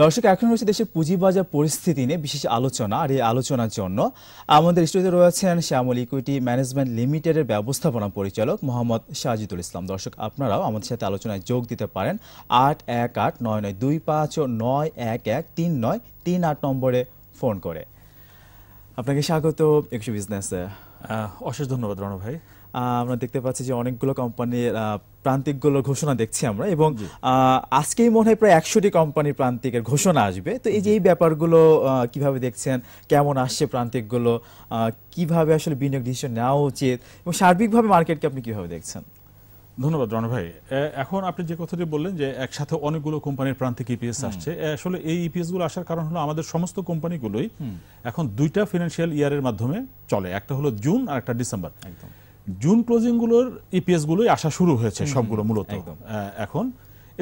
দর্শক, এখন রয়েছে দেশের পুঁজিবাজার পরিস্থিতি নিয়ে বিশেষ আলোচনা। আর এই আলোচনার জন্য আমাদের স্টুডিওতে রয়েছেন শ্যামল ইকুইটি ম্যানেজমেন্ট লিমিটেডের ব্যবস্থাপনা পরিচালক মোহাম্মদ সাজিদুল ইসলাম। দর্শক, আপনারাও আমাদের সাথে আলোচনায় যোগ দিতে পারেন 81899255911393 নম্বরে ফোন করে। আপনাকে স্বাগত একুশে বিজনেসে। অশেষ ধন্যবাদ রণ ভাই। আমরা দেখতে পাচ্ছি যে অনেকগুলো কোম্পানির প্রান্তিকগুলোর ঘোষণা দেখছি আমরা, এবং আজকেই মনে হয় প্রায় 100টি কোম্পানির প্রান্তিকের ঘোষণা আসবে। তো এই যে এই ব্যাপারগুলো কিভাবে দেখছেন, কেমন আসছে প্রান্তিকগুলো, কিভাবে আসলে বিনিয়োগ ডিসিশন নেওয়া উচিত, এবং সার্বিকভাবে মার্কেটকে আপনি কিভাবে দেখছেন? ধন্যবাদ রণ ভাই। এখন আপনি যে কথাটি বললেন যে একসাথে অনেকগুলো কোম্পানির প্রান্তিক ইপিএস আসছে, আসলে এই ইপিএস গুলো আসার কারণ হলো আমাদের সমস্ত কোম্পানিগুলোই এখন দুইটা ফিনান্সিয়াল ইয়ারের মাধ্যমে চলে, একটা হলো জুন আর একটা ডিসেম্বর। একদম জুন ক্লোজিং গুলোর ইপিএস গুলোই আসা শুরু হয়েছে সবগুলো মূলত। এখন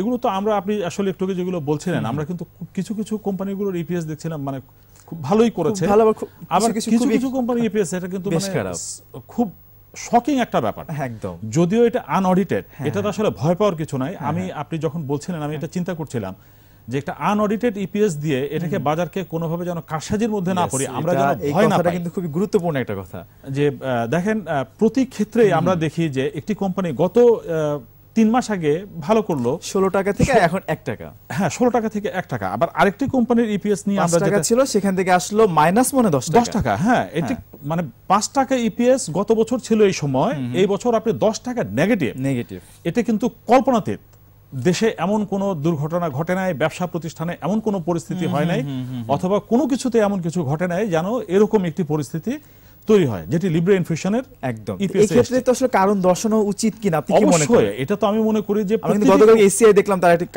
এগুলো তো আমরা, আপনি আসলে একটু যেগুলো বলছিলেন, আমরা কিন্তু কিছু কিছু কোম্পানিগুলোর ইপিএস দেখছিলাম মানে খুব ভালোই করেছে, আবার কিছু কিছু কোম্পানি ইপিএস এটা কিন্তু খুব শকিং একটা ব্যাপার। একদম, যদিও এটা আনঅডিটেড, এটা তো আসলে ভয় পাওয়ার কিছু নাই। আপনি যখন বলছিলেন আমি এটা চিন্তা করছিলাম যে একটা আনঅডিটেড ইপিএস দিয়ে এটাকে বাজারকে কোনোভাবে যেন কারসাজির মধ্যে না পড়ি, আমরা যেন ভয় না পাই। কিন্তু খুবই গুরুত্বপূর্ণ একটা কথা যে দেখেন প্রতি ক্ষেত্রে আমরা দেখি যে একটি কোম্পানি গত 3 মাস আগে ভালো করলো 16 টাকা থেকে এখন 1 টাকা, হ্যাঁ 16 টাকা থেকে 1 টাকা। আবার আরেকটি কোম্পানির ইপিএস নিয়ে আমরা যেটা ছিল সেখান থেকে আসলো মাইনাস মনে 10 টাকা। হ্যাঁ, এটি মানে 5 টাকা ইপিএস গত বছর ছিল এই সময়, এই বছর আপনি 10 টাকা নেগেটিভ। এটা কিন্তু কল্পনাতীত। দেশে এমন কোনো দুর্ঘটনা ঘটে নাই, ব্যবসা প্রতিষ্ঠানে এমন কোনো পরিস্থিতি হয় নাই, অথবা কোনো কিছুতে এমন কিছু ঘটে নাই যেন এরকম একটি পরিস্থিতি তৈরি হয় যেটি লিব্রা ইনফ্লেশনের। একদম, এই ক্ষেত্রে তো আসলে কারণ দর্শানো উচিত কিনা আপনি কি মনে করেন? এটা তো আমি মনে করি যে গতকাল এসিআই দেখলাম তারা একটি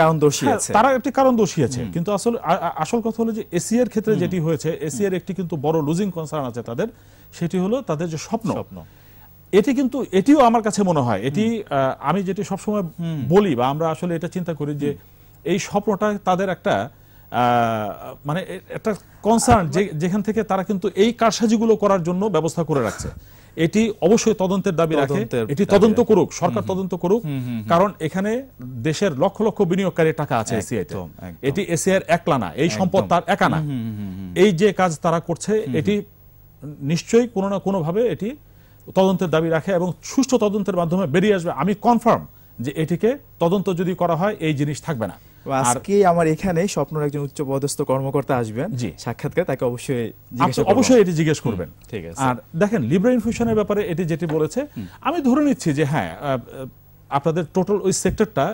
কারণ দর্শিয়েছে, কিন্তু আসল কথা হলো যে এসিআই এর ক্ষেত্রে যেটি হয়েছে, এসিআই এর একটি কিন্তু বড় লুজিং কনসার্ন আছে তাদের, সেটি হলো তাদের যে স্বপ্ন। এটি কিন্তু এটিও আমার কাছে মনে হয়, এটি আমি যেটি সবসময় বলি বা আমরা আসলে এটা চিন্তা করি যে এই স্বপ্নটা তাদের একটা মানে একটা কনসার্ন, যেখান থেকে তারা কিন্তু এই কারসাজিগুলো করার জন্য ব্যবস্থা করে রাখছে। এটি অবশ্যই তদন্তের দাবি রাখে, এটি তদন্ত করুক, সরকার তদন্ত করুক, কারণ এখানে দেশের লক্ষ লক্ষ বিনিয়োগকারী টাকা আছে এসিআইতে। এটি এসিআইয়ের একলা না, এই সম্পদ তার একা না। এই যে কাজ তারা করছে এটি নিশ্চয়ই কোনো না কোনো ভাবে এটি তদন্তের দাবি রাখে, এবং সুষ্ঠু তদন্তের মাধ্যমে বেরিয়ে আসবে। আমি কনফার্ম যে এটিকে তদন্ত যদি করা হয় এই জিনিস থাকবে না। আজকে আমার এখানে স্বপ্নের একজন উচ্চপদস্থ কর্মকর্তা আসবেন সাক্ষাৎকার, তাকে অবশ্যই এটি জিজ্ঞেস করবেন। ঠিক আছে। আর দেখেন লিব্রা ইনফিউশনের ব্যাপারে এটি যেটি বলেছে, আমি ধরে নিচ্ছি যে হ্যাঁ আপনাদের টোটাল ওই সেক্টরটা,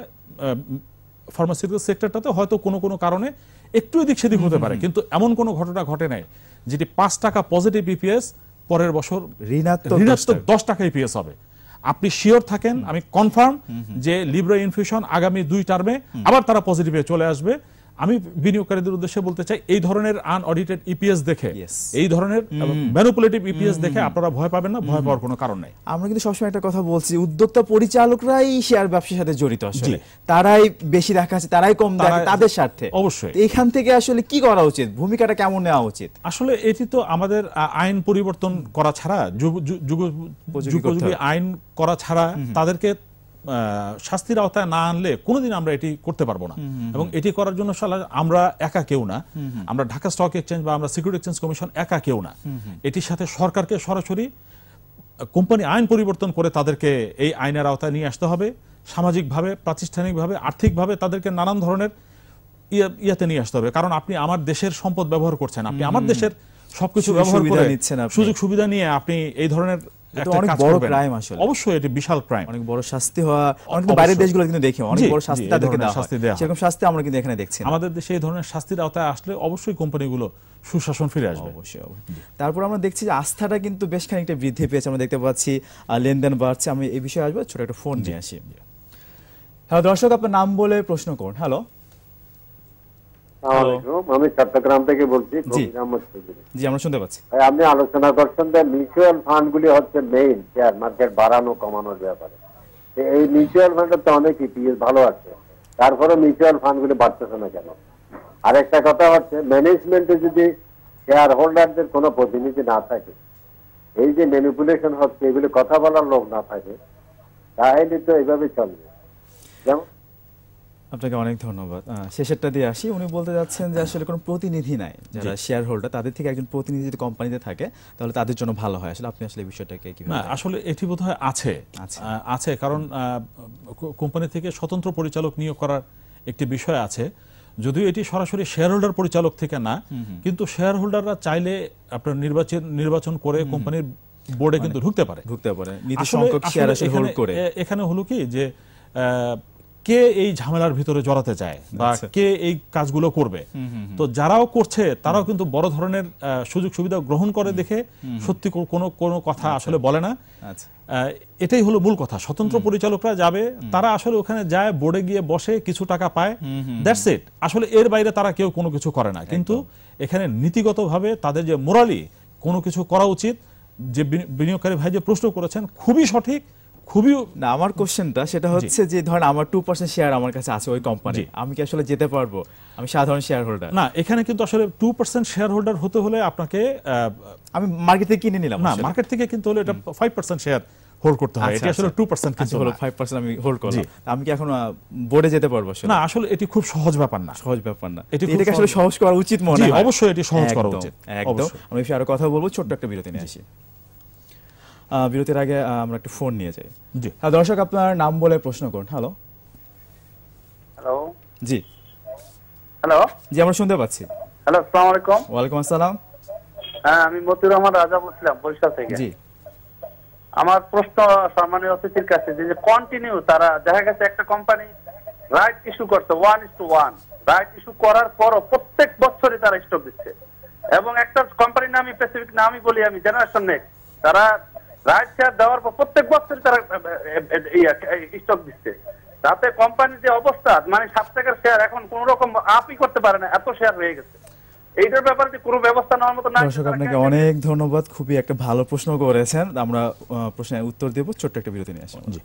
ফার্মাসিউটিক্যাল সেক্টরটাতে হয়তো কোনো কোনো কারণে একটু এদিক সেদিক হতে পারে, কিন্তু এমন কোনো ঘটনা ঘটে নাই যেটি 5 টাকা পজিটিভ ইপিএস পরের বছর ঋণাত্মক 10 টাকা ইপিএস হবে। আপনি শিওর থাকেন, আমি কনফার্ম যে লিব্রা ইনফিউশন আগামী 2 টার্মে আবার তারা পজিটিভে চলে আসবে। আমি বিনিয়োগকারীদের উদ্দেশ্যে বলতে চাই, এই ধরনের আনঅডিটেড ইপিএস দেখে, এই ধরনের ম্যানিপুলেটিভ ইপিএস দেখে আপনারা ভয় পাবেন না, ভয় পাওয়ার কোনো কারণ নাই। আমরা কিন্তু সবসময় একটা কথা বলছি, উদ্যোক্তা পরিচালকরাই শেয়ার ব্যবসার সাথে জড়িত, আসলে তারাই বেশি দেখাচ্ছে, তারাই কম দেখে তাদের স্বার্থে। অবশ্যই এখান থেকে আসলে কি করা উচিত, ভূমিকাটা কেমন নেওয়া উচিত? আসলে এটি তো আমাদের আইন পরিবর্তন করা ছাড়া, যুগোপযোগী আইন করা ছাড়া তাদেরকে শাস্তির আওতায় না আনলে কোনোদিন আমরা এটি করতে পারবো না। এবং এটি করার জন্য আমরা একা কেউ না, আমরা ঢাকা স্টক এক্সচেঞ্জ বা আমরা সিকিউরিটি এক্সচেঞ্জ কমিশন একা কেউ না। এটির সাথে সরকারকে সরাসরি কোম্পানি আইন পরিবর্তন করে তাদেরকে এই আইনের আওতায় নিয়ে আসতে হবে। সামাজিকভাবে, প্রাতিষ্ঠানিকভাবে, আর্থিকভাবে তাদেরকে নানান ধরনের ইয়াতে নিয়ে আসতে হবে। কারণ আপনি আমার দেশের সম্পদ ব্যবহার করছেন, আপনি আমার দেশের সবকিছু ব্যবহার করে সুযোগ সুবিধা নিয়ে আপনি এই ধরনের অবশ্যই এটি বিশাল ক্রাইম, অনেক বড় শাস্তি হওয়া। অনেক বাইরের দেশগুলো কিন্তু দেখি অনেক বড় শাস্তি তাদেরকে দেওয়া হয়, সেরকম শাস্তি আমরা কিন্তু এখানে দেখছি। আমাদের দেশে এই ধরনের শাস্তির আওতায় আসলে অবশ্যই কোম্পানিগুলো সুশাসন ফিরে আসবে। অবশ্যই। তারপর আমরা দেখছি যে আস্থাটা কিন্তু বেশ খানিকটা বৃদ্ধি পেয়েছে, আমরা দেখতে পাচ্ছি লেনদেন বাড়ছে। আমি এই বিষয়ে আসবো, ছোট একটা ফোন নিয়ে আসি। হ্যালো দর্শক, আপনার নাম বলে প্রশ্ন করুন। হ্যালো, আমি চট্টগ্রাম থেকে বলছি। জি, আমরা শুনতে পাচ্ছি। আপনি আলোচনা করছেন যে মিউচুয়াল ফান্ড গুলি হচ্ছে মেইন শেয়ার মার্কেট বাড়ানো কমানোর ব্যাপারে। এই মিউচুয়াল ফান্ডের তো অনেক ইপিএস ভালো আছে, তারপরে মিউচুয়াল ফান্ড গুলি বাড়তেছে না কেন? আরেকটা কথা হচ্ছে, ম্যানেজমেন্টে যদি শেয়ার হোল্ডারদের কোনো প্রতিনিধি না থাকে, এই যে ম্যানিপুলেশন হচ্ছে এগুলি কথা বলার লোক না থাকে, তাহলে তো এইভাবে চলবে। যেমন আপনাকে অনেক ধন্যবাদ। শেষেরটা দিয়ে আসি। উনি বলতে যাচ্ছেন যে আসলে কোনো প্রতিনিধি নাই, যারা শেয়ার হোল্ডার তাদের থেকে একজন প্রতিনিধি যদি কোম্পানিতে থাকে তাহলে তাদের জন্য ভালো হয়। আসলে আপনি আসলে এই বিষয়টাকে না, কিভাবে? আসলে এটি বোধহয় আছে, কারণ কোম্পানি থেকে স্বতন্ত্র পরিচালক নিয়োগ করার একটি বিষয় আছে, যদিও এটি সরাসরি শেয়ার হোল্ডার পরিচালক থেকে না, কিন্তু শেয়ার হোল্ডাররা চাইলে আপনার নির্বাচন করে কোম্পানির বোর্ডে কিন্তু ঢুকতে পারে। নীতি সংখ্যক শেয়ার আসলে হোল্ড করে। এখানে হলো কি যে কে এই ঝামেলার ভিতরে জড়াতে চায় বা কে এই কাজগুলো করবে, তো যারাও করছে তারাও কিন্তু বড় ধরনের সুযোগ সুবিধা গ্রহণ করে দেখে সত্যি কোনো কথা আসলে বলে না। এটাই হলো মূল কথা। স্বতন্ত্র পরিচালকরা যাবে, তারা আসলে ওখানে যায়, বোর্ডে গিয়ে বসে, কিছু টাকা পায়, দ্যাটস ইট। আসলে এর বাইরে তারা কেউ কোনো কিছু করে না। কিন্তু এখানে নীতিগতভাবে তাদের যে মোরালি কোনো কিছু করা উচিত, যে বিনিয়োগকারী ভাই যে প্রশ্ন করেছেন খুবই সঠিক, খুবই না। আমার কোশ্চেনটা সেটা হচ্ছে যে ধরেন আমার 2% শেয়ার আমার কাছে আছে ওই কোম্পানি, আমি কি আসলে যেতে পারবো? আমি সাধারণ শেয়ার হোল্ডার না। এখানে কিন্তু আসলে 2% শেয়ার হোল্ডার হতে হলে আপনাকে আমি মার্কেট থেকে কিনে নিলাম না, মার্কেট থেকে কিন্তু হলে এটা 5% শেয়ার হোল্ড করতে হয়। এটা আসলে 2% কিন্তু হলো 5% আমি হোল্ড করলাম। আমি কি এখন বোর্ডে যেতে পারবো? না, আসলে এটি খুব সহজ ব্যাপার না। এটাকে আসলে সহজ করা উচিত মনে হয়। অবশ্যই এটি সহজ করা উচিত। একদম। আমি আরো কথা বলবো, ছোট্ট একটা বিরতি নিয়ে আসি। বিরতির আগে আমরা একটু ফোন নিয়ে যাই। জি হ্যাঁ, দর্শক আপনার নাম বলে প্রশ্ন করুন। হ্যালো জি জি, আমরা শুনতে পাচ্ছি। হ্যালো, আসসালামু আলাইকুম। ওয়ালাইকুম আসসালাম। হ্যাঁ, আমি মতিউর রহমান রাজা বলছিলাম বরিশাল থেকে। জি, আমার প্রশ্ন সম্মানীয় অতিথির কাছে যে কন্টিনিউ তারা দেখা গেছে একটা কোম্পানি রাইট ইস্যু করছে 1:1, রাইট ইস্যু করার পরও প্রত্যেক বছরই তারা স্টক দিচ্ছে, এবং একটা কোম্পানির নাম স্পেসিফিক নামই বলি আমি, জেনারেশন নেক্সট, তারা রাইট শেয়ার দেওয়ার পর প্রত্যেক বছরই তারা স্টক দিচ্ছে। তাতে কোম্পানির যে অবস্থা, মানে 7 টাকার শেয়ার এখন কোন রকম আপই করতে পারে না, এত শেয়ার হয়ে গেছে। এইটার ব্যাপারে কি কোনো ব্যবস্থা নেওয়ার মতো না? দর্শক আপনাকে অনেক ধন্যবাদ, খুবই একটা ভালো প্রশ্ন করেছেন। আমরা প্রশ্নের উত্তর দেব, ছোট্ট একটা বিরতি নিয়ে আসি। জি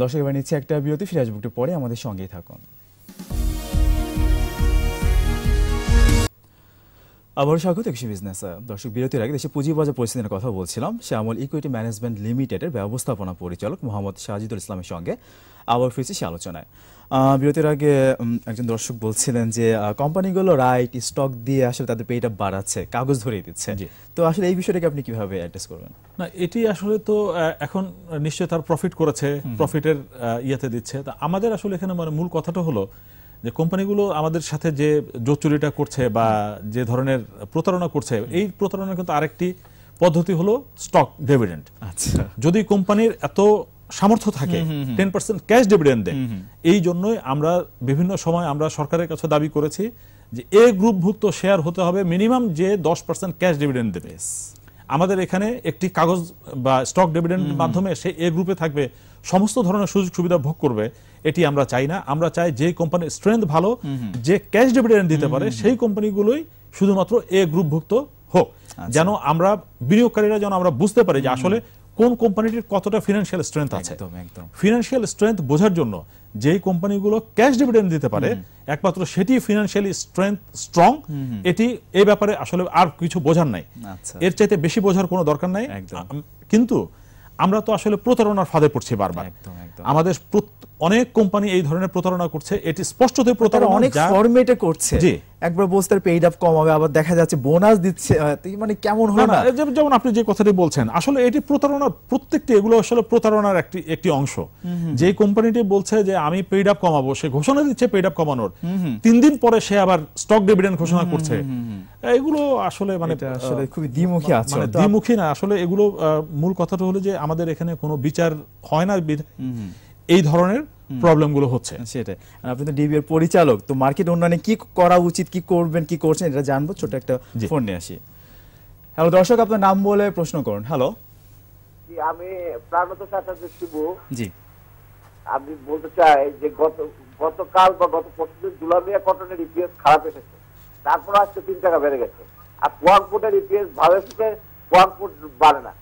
দর্শক, এবার নিচ্ছে একটা বিরতি, ফিরে আসবো একটু পরে, আমাদের সঙ্গেই থাকুন। আবার স্বাগত কৃষি বিজনেস। দর্শক, বিরতির আগে দেশে পুঁজিবাজার পরিস্থিতির কথা বলছিলাম। শ্যামল ইকুইটি ম্যানেজমেন্ট লিমিটেডের ব্যবস্থাপনা পরিচালক মোহাম্মদ সাজিদুল ইসলামের সঙ্গে আবার ফিরছি সে আলোচনায়। বিরতির আগে একজন দর্শক বলছিলেন যে কোম্পানিগুলো রাইট স্টক দিয়ে আসলে তাদের পেইটা বাড়াচ্ছে, কাগজ ধরিয়ে দিচ্ছে। তো আসলে এই বিষয়টাকে আপনি কিভাবে অ্যাড্রেস করবেন? না, এটি আসলে তো এখন নিশ্চয়ই তার প্রফিট করেছে, প্রফিটের ইয়েতে দিচ্ছে। তা আমাদের আসলে এখানে মানে মূল কথাটা হলো যে কোম্পানিগুলো আমাদের সাথে যে জোচুরিটা করছে বা যে ধরনের প্রতারণা করছে, এই প্রতারণা কিন্তু আরেকটি পদ্ধতি হলো স্টক ডিভিডেন্ড। আচ্ছা, যদি কোম্পানির এত সামর্থ্য থাকে 10% ক্যাশ ডিভিডেন্ড দেয়, এই জন্যই আমরা বিভিন্ন সময় আমরা সরকারের কাছে দাবি করেছি যে এ গ্রুপভুক্ত শেয়ার হতে হবে মিনিমাম যে 10% ক্যাশ ডিভিডেন্ড দেবে। আমাদের এখানে একটি কাগজ বা স্টক ডিভিডেন্ডের মাধ্যমে সে এ গ্রুপে থাকবে, সমস্ত ধরনের সুযোগ সুবিধা ভোগ করবে। এটি আমরা চাই না। আমরা চাই যে কোম্পানির স্ট্রেংথ ভালো, যে ক্যাশ ডিভিডেন্ড দিতে পারে, সেই কোম্পানিগুলোই শুধুমাত্র এ গ্রুপভুক্ত হোক, যেন আমরা বিনিয়োগকারীরা যেন আমরা বুঝতে পারি যে আসলে কোন কোম্পানিটির কতটা ফিনান্সিয়াল স্ট্রেংথ আছে। ফিনান্সিয়াল স্ট্রেংথ বোঝার জন্য যেই কোম্পানিগুলো ক্যাশ ডিভিডেন্ড দিতে পারে, একমাত্র সেটি ফিনান্সিয়ালি স্ট্রং। এটি এই ব্যাপারে আসলে আর কিছু বোঝার নাই, এর চাইতে বেশি বোঝার কোনো দরকার নাই। কিন্তু আমরা তো আসলে প্রতারণার ফাঁদে পড়ছি বারবার। আমাদের অনেক কোম্পানি এই ধরনের প্রতারণা করছে, এটি স্পষ্টতই প্রতারণা, অনেক ফরম্যাটে করছে। একবার বলছে পেইড আপ কমাবে, আবার দেখা যাচ্ছে বোনাস দিচ্ছে, মানে কেমন হলো না? যেমন আপনি যে কথাটি বলছেন, আসলে এটি প্রতারণার, প্রত্যেকটি এগুলো আসলে প্রতারণার একটি অংশ। যে কোম্পানিটি বলছে যে আমি পেইড আপ কমাবো, সে ঘোষণা দিচ্ছে পেইড আপ কমানোর, 3 দিন পরে সে আবার স্টক ডিভিডেন্ড ঘোষণা করছে। এগুলো আসলে মানে আসলে খুবই দ্বিমুখী আছে, দ্বিমুখী না। আসলে এগুলো মূল কথাটা হলো যে আমাদের এখানে কোনো বিচার হয় না, এই ধরনের প্রবলেম গুলো হচ্ছে। সেটাই। আপনি তো ডিবি এর পরিচালক, তো মার্কেট উন্নয়নে কি করা উচিত, কি করবেন, কি করছেন, এটা জানবো। ছোট একটা ফোন নিয়ে আসি। হ্যালো দর্শক, আপনার নাম বলে প্রশ্ন করুন। হ্যালো জি, আমি প্রাণত চাচা শিবু। জি, আমি বলতে চাই যে গতকাল বা গত পরশুদিন জুলামিয়া কটনের ইপিএস খারাপ এসেছে, তারপর আজকে 3 টাকা বেড়ে গেছে। আর কোয়াংপুটের ইপিএস ভালো এসেছে, কোয়াংপুট বাড়ে না।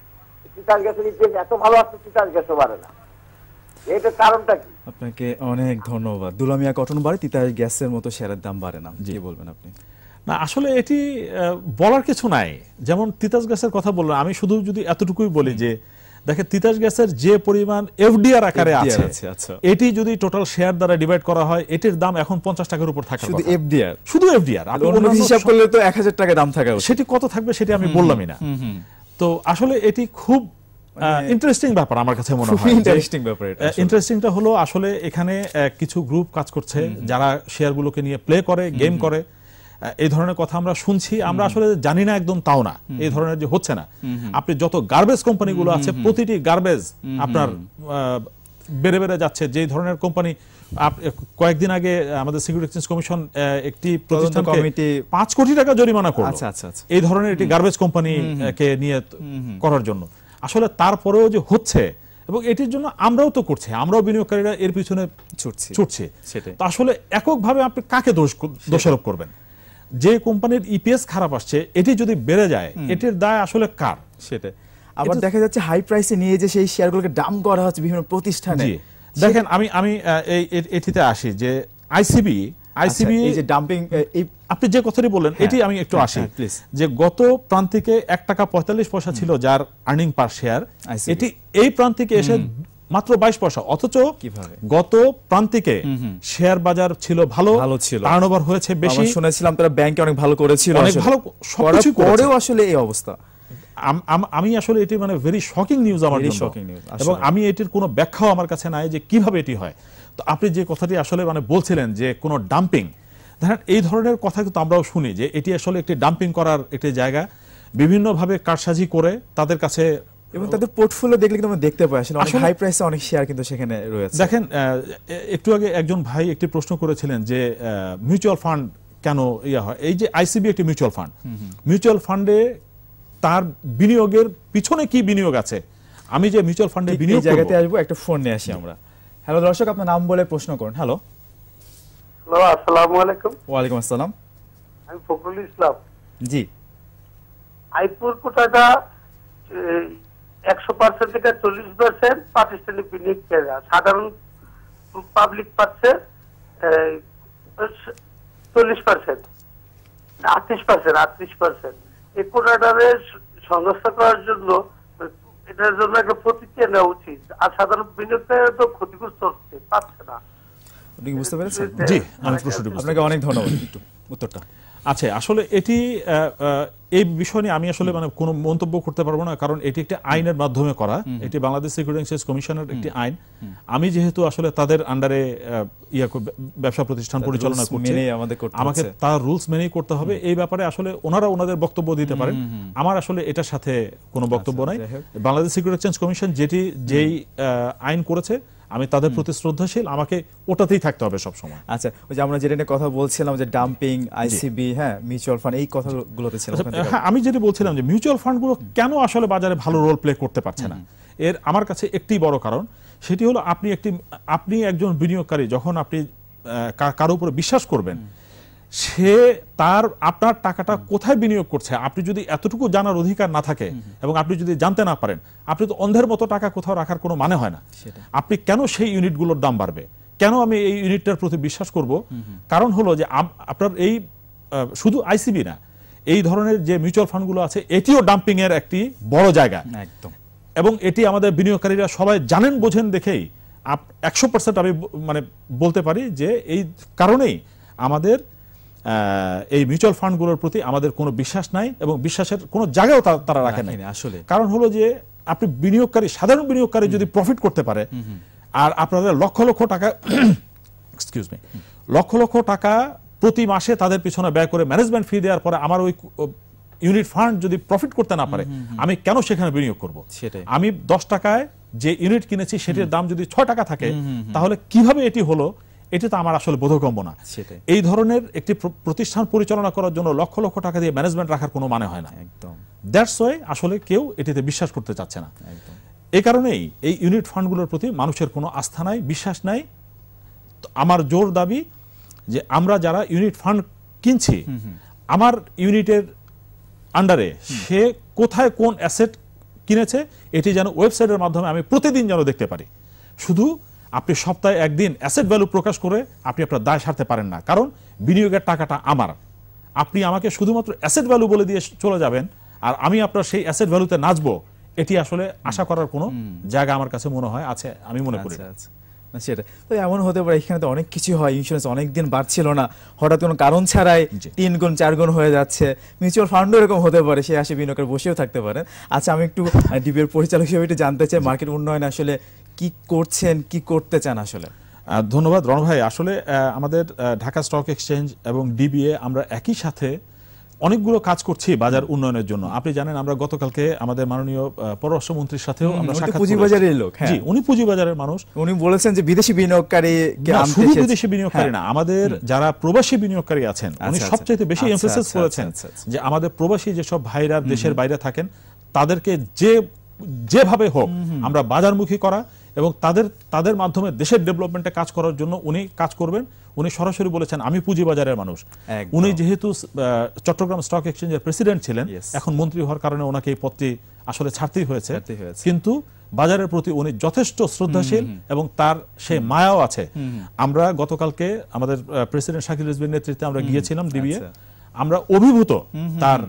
তিতাস গ্যাসের ইপিএস এত ভালো আসছে, তিতাস গ্যাসও বাড়ে না। এটার কারণটা কি? আপনাকে অনেক ধন্যবাদ। দুলামিয়া কটন বাড়ে, তিতাস গ্যাসের মতো শেয়ারের দাম বাড়ে না, জি বলবেন আপনি? না, আসলে এটি বলার কিছু নাই। যেমন তিতাস গ্যাসের কথা বললাম, আমি শুধু যদি এতটুকুই বলি যে দেখেন তিতাস গ্যাসের যে পরিমাণ এফডিআর আকারে FDR আছে, আচ্ছা। এটি যদি টোটাল শেয়ার দ্বারা ডিভাইড করা হয়, এটির দাম এখন 50 টাকার উপর থাকার শুধু কথা। এফডিআর, শুধু এফডিআর। আপনি অন্য অন্যান্য হিসাব করলে তো 1000 টাকা দাম থাকা উচিত। সেটি কত থাকবে সেটি আমি বললামই না। তো আসলে এটি খুব ইন্টারেস্টিং ব্যাপার আমার কাছে মনে হয়। ইন্টারেস্টিং ব্যাপার এটা। ইন্টারেস্টিংটা হলো আসলে এখানে কিছু গ্রুপ কাজ করছে যারা শেয়ারগুলোকে নিয়ে প্লে করে, গেম করে, এই ধরনের কথা আমরা শুনছি। আমরা আসলে জানি না একদম তাও না, এই ধরনের যে হচ্ছে না। আপনি যত গার্বেজ কোম্পানিগুলো আছে, প্রতিটি গার্বেজ আপনার বেড়ে বেড়ে যাচ্ছে। যে ধরনের কোম্পানি, কয়েকদিন আগে আমাদের সিকিউরিটি এক্সচেঞ্জ কমিশন একটি প্রতিষ্ঠানকে 5 কোটি টাকা জরিমানা করলো এই ধরনের একটি গার্বেজ কোম্পানিকে নিয়ে করার জন্য। আসলে তারপরেও যে হচ্ছে, এবং এটির জন্য আমরাও তো করছি, আমরাও বিনিয়োগকারীরা এর পিছনে ছুটছি। তো আসলে এককভাবে আপনি কাকে দোষারোপ করবেন? যে কোম্পানির ইপিএস খারাপ আসছে, এটি যদি বেড়ে যায়, এটির দায় আসলে কার? সেটাই। আবার দেখা যাচ্ছে হাই প্রাইসে নিয়ে যে সেই শেয়ারগুলোকে ডাম্প করা হচ্ছে বিভিন্ন প্রতিষ্ঠানে। দেখেন আমি এটিতে আসি যে আইসিবি এই যে ডাম্পিং, আপনি যে কথাটি বললেন এটি আমি একটু আসি, যে গত প্রান্তিকে 1 টাকা 45 পয়সা ছিল যার আর্নিং পার শেয়ার, এটি এই প্রান্তিকে এসে মাত্র 22 পয়সা। অথচ গত প্রান্তিকে শেয়ার বাজার ছিল ভালো ছিল, টার্নওভার হয়েছে বেশি, শুনেছিলাম তারা ব্যাংকে অনেক ভালো করেছিল, অনেক ভালো সবকিছু করেও আসলে এই অবস্থা। আমি আসলে এটি মানে ভেরি শকিং নিউজ আমার জন্য, এবং আমি এটির কোনো ব্যাখ্যাও আমার কাছে নাই যে কিভাবে এটি হয়। তো আপনি যে কথাটি আসলে মানে বলছিলেন যে কোনো ডাম্পিং, দেখেন এই ধরনের কথা কিন্তু আমরাও শুনি যে এটি আসলে একটি ডাম্পিং করার একটি জায়গা, বিভিন্নভাবে কারসাজি করে তাদের কাছে, এবং তাদের পোর্টফোলিও দেখলে কিন্তু আমরা দেখতে পাই আসলে অনেক হাই প্রাইসে অনেক শেয়ার কিন্তু সেখানে রয়েছে। দেখেন একটু আগে একজন ভাই একটি প্রশ্ন করেছিলেন যে মিউচুয়াল ফান্ড কেন ইয়া হয়। এই যে আইসিবি একটি মিউচুয়াল ফান্ড, মিউচুয়াল ফান্ডে তার বিনিয়োগের পিছনে কি বিনিয়োগ আছে, আমি যে মিউচুয়াল ফান্ডে বিনিয়োগ করব, জায়গাতে আসবো। একটা ফোন নিয়ে আসি আমরা। হ্যালো দর্শক, আপনার নাম বলে প্রশ্ন করুন। হ্যালো। হ্যালো, আসসালামু আলাইকুম। ওয়ালাইকুম আসসালাম। আমি ফখরুল ইসলাম। জি। আইপুর কোটাটা 100% থেকে 40% প্রাতিষ্ঠানিক বিনিয়োগকারীরা, সাধারণ পাবলিক পাচ্ছে 40%, 38%। এই কোটাটারে সংস্থা করার জন্য, এটার জন্য একটা প্রতিক্রিয়া নেওয়া উচিত। আর সাধারণ বিনিয়োগকারীরা তো ক্ষতিগ্রস্ত হচ্ছে, পাচ্ছে না। আপনি বুঝতে পেরেছেন? জি, আমি প্রশ্নটি আপনাকে অনেক ধন্যবাদ। উত্তরটা আচ্ছা, আসলে এটি এই বিষয় নিয়ে আমি আসলে মানে কোনো মন্তব্য করতে পারবো না, কারণ এটি একটি আইনের মাধ্যমে করা, এটি বাংলাদেশ সিকিউরিটি এক্সচেঞ্জ কমিশনের একটি আইন। আমি যেহেতু আসলে তাদের আন্ডারে ব্যবসা প্রতিষ্ঠান পরিচালনা করছি, আমাকে তার রুলস মেনেই করতে হবে। এই ব্যাপারে আসলে ওনারা ওনাদের বক্তব্য দিতে পারেন, আমার আসলে এটার সাথে কোনো বক্তব্য নাই। বাংলাদেশ সিকিউরিটি এক্সচেঞ্জ কমিশন যেই আইন করেছে, আমি তাদের প্রতি শ্রদ্ধাশীল, আমাকে ওটাতেই থাকতে হবে সব সময়। আচ্ছা, ওই যে আমরা যেটা নিয়ে কথা বলছিলাম যে ডাম্পিং, আইসিবি, হ্যাঁ, মিউচুয়াল ফান্ড, এই কথাগুলোতে ছিলাম। হ্যাঁ, আমি যেটা বলছিলাম যে মিউচুয়াল ফান্ডগুলো কেন আসলে বাজারে ভালো রোল প্লে করতে পারছে না, এর আমার কাছে একটি বড় কারণ, সেটি হলো আপনি একজন বিনিয়োগকারী, যখন আপনি কারো উপরে বিশ্বাস করবেন, সে আপনার টাকাটা কোথায় বিনিয়োগ করছে আপনি যদি এতটুকু জানার অধিকার না থাকে, এবং আপনি যদি জানতে না পারেন, আপনি তো অন্ধের মতো টাকা কোথাও রাখার কোনো মানে হয় না। আপনি কেন সেই ইউনিটগুলোর দাম বাড়বে, কেন আমি এই ইউনিটটার প্রতি বিশ্বাস করব? কারণ হলো যে আপনার এই শুধু আইসিবি না, এই ধরনের যে মিউচুয়াল ফান্ডগুলো আছে, এটিও ডাম্পিং এর একটি বড় জায়গা একদম, এবং এটি আমাদের বিনিয়োগকারীরা সবাই জানেন, বোঝেন দেখেই 100% আমি মানে বলতে পারি যে এই কারণেই আমাদের এই মিউচুয়াল ফান্ডগুলোর প্রতি আমাদের কোনো বিশ্বাস নাই, এবং বিশ্বাসের কোনো জায়গাও তারা রাখে না আসলে। কারণ হলো যে আপনি বিনিয়োগকারী, সাধারণ বিনিয়োগকারী যদি প্রফিট করতে পারে, আর আপনাদের লক্ষ লক্ষ টাকা লক্ষ লক্ষ টাকা প্রতি মাসে তাদের পিছনে ব্যয় করে ম্যানেজমেন্ট ফি দেওয়ার পরে আমার ওই ইউনিট ফান্ড যদি প্রফিট করতে না পারে, আমি কেন সেখানে বিনিয়োগ করব? আমি 10 টাকায় যে ইউনিট কিনেছি সেটির দাম যদি 6 টাকা থাকে, তাহলে কিভাবে এটি হলো, এটি তো আমার আসলে বোধগম্য না। এই ধরনের একটি প্রতিষ্ঠান পরিচালনা করার জন্য লক্ষ লক্ষ টাকা দিয়ে ম্যানেজমেন্ট রাখার কোনো মানে হয় না। একদম, দ্যাটস ওয়াই আসলে কেউ এটিতে বিশ্বাস করতে চাচ্ছে না। এই কারণেই এই ইউনিট ফান্ডগুলোর প্রতি মানুষের কোনো আস্থা নাই, বিশ্বাস নাই। আমার জোর দাবি যে আমরা যারা ইউনিট ফান্ড কিনছি, আমার ইউনিটের আন্ডারে সে কোথায় কোন অ্যাসেট কিনেছে, এটি যেন ওয়েবসাইটের মাধ্যমে আমি প্রতিদিন যেন দেখতে পারি। শুধু আপনি সপ্তাহে একদিন অ্যাসেট ভ্যালু প্রকাশ করে আপনি আপনার দায় সারতে পারেন না, কারণ বিনিয়োগের টাকাটা আমার। আপনি আমাকে শুধুমাত্র অ্যাসেট ভ্যালু বলে দিয়ে চলে যাবেন, আর আমি আপনার সেই অ্যাসেট ভ্যালুতে নাচবো, এটি আসলে আশা করার কোনো জায়গা আমার কাছে মনে হয় আছে, আমি মনে করি। না সেটা তো এমন হতে পারে, এখানে তো অনেক কিছু হয়, ইন্স্যুরেন্স অনেকদিন বাড়ছিল না, হঠাৎ কোনো কারণ ছাড়াই 3 গুণ 4 গুণ হয়ে যাচ্ছে। মিউচুয়াল ফান্ডও এরকম হতে পারে, সে আসে বিনিয়োগের বসেও থাকতে পারেন। আচ্ছা, আমি একটু ডিবির পরিচালক হিসেবে একটু জানতে চাই, মার্কেট উন্নয়নে আসলে কি করছেন, কি করতে চান আসলে? ধন্যবাদ রণ ভাই। আসলে আমাদের ঢাকা স্টক এক্সচেঞ্জ এবং ডিবিএ আমরা একই সাথে অনেকগুলো কাজ করছি বাজার উন্নয়নের জন্য। আপনি জানেন আমরা গতকালকে আমাদের মাননীয় পররাষ্ট্রমন্ত্রীর সাথেও আমরা সাক্ষাৎ পুঁজিবাজারের লোক, জি উনি পুঁজিবাজারের মানুষ, উনি বলেছেন যে বিদেশি বিনিয়োগকারীকে আনতে, শুধু বিদেশি বিনিয়োগকারী না, আমাদের যারা প্রবাসী বিনিয়োগকারী আছেন উনি সবচেয়ে বেশি এমফাসিস করেছেন যে আমাদের প্রবাসী যেসব ভাইরা দেশের বাইরে থাকেন তাদেরকে যেভাবে হোক আমরা বাজারমুখী করা এবং তাদের মাধ্যমে দেশের ডেভেলপমেন্টে কাজ করার জন্য উনি কাজ করবেন। উনি সরাসরি বলেছেন আমি পুঁজিবাজারের মানুষ। উনি যেহেতু চট্টগ্রাম স্টক এক্সচেঞ্জের প্রেসিডেন্ট ছিলেন, এখন মন্ত্রী হওয়ার কারণে ওনাকে এই পদটি আসলে ছাড়তেই হয়েছে, কিন্তু বাজারের প্রতি উনি যথেষ্ট শ্রদ্ধাশীল এবং তার সেই মায়াও আছে। আমরা গতকালকে আমাদের প্রেসিডেন্ট শাকিল রিজভীর নেতৃত্বে আমরা গিয়েছিলাম ডিবিএ, আমরা অভিভূত তার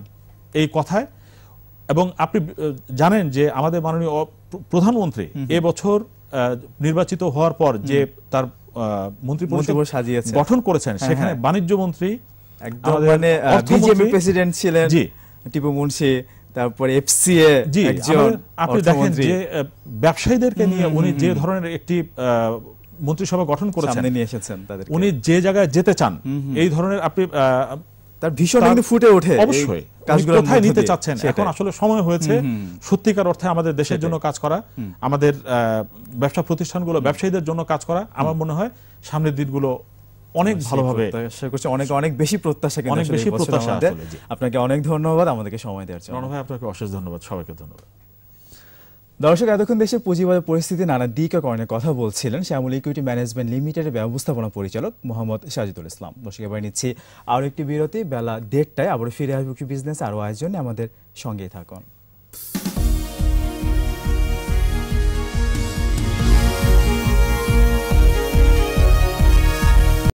এই কথায়। এবং আপনি জানেন যে আমাদের মাননীয় প্রধানমন্ত্রী এবছর নির্বাচিত হওয়ার পর যে তার মন্ত্রী পরিষদ গঠন করেছেন, সেখানে বাণিজ্য মন্ত্রী একদম মানে বিজেপি প্রেসিডেন্ট ছিলেন টিপু মুন্সি, তারপরে এফসিএ একজন। আপনি দেখেন যে ব্যবসায়ীদেরকে নিয়ে উনি যে ধরনের একটি মন্ত্রিসভা গঠন করেছেন, নিয়ে এসেছেন তাদেরকে, উনি যে জায়গায় যেতে চান এই ধরনের আপনি তার ভীষণ কিন্তু ফুটে ওঠে অবশ্যই কোথায় নিতে চাচ্ছেন। এখন আসলে সময় হয়েছে সত্যিকার অর্থে আমাদের দেশের জন্য কাজ করা, আমাদের ব্যবসা প্রতিষ্ঠানগুলো ব্যবসায়ীদের জন্য কাজ করা। আমার মনে হয় সামনের দিনগুলো অনেক ভালোভাবে আশা করছি, অনেক বেশি প্রত্যাশা, অনেক বেশি প্রত্যাশা। আপনাকে অনেক ধন্যবাদ আমাদেরকে সময় দেওয়ার জন্য। রণ ভাই আপনাকে অশেষ ধন্যবাদ, সবাইকে ধন্যবাদ। দর্শক, এতক্ষণ দেশের পুঁজিবাজার পরিস্থিতি নানা দিক ও কারণে কথা বলছিলেন শ্যামল ইকুইটি ম্যানেজমেন্ট লিমিটেডের ব্যবস্থাপনা পরিচালক মোহাম্মদ সাজিদুল ইসলাম। দর্শক, এবার নিচ্ছি আরো একটি বিরতি, বেলা 1:30টায় আবার ফিরে আসবো বিজনেস আরো আয়োজনে, আমাদের সঙ্গেই থাকুন।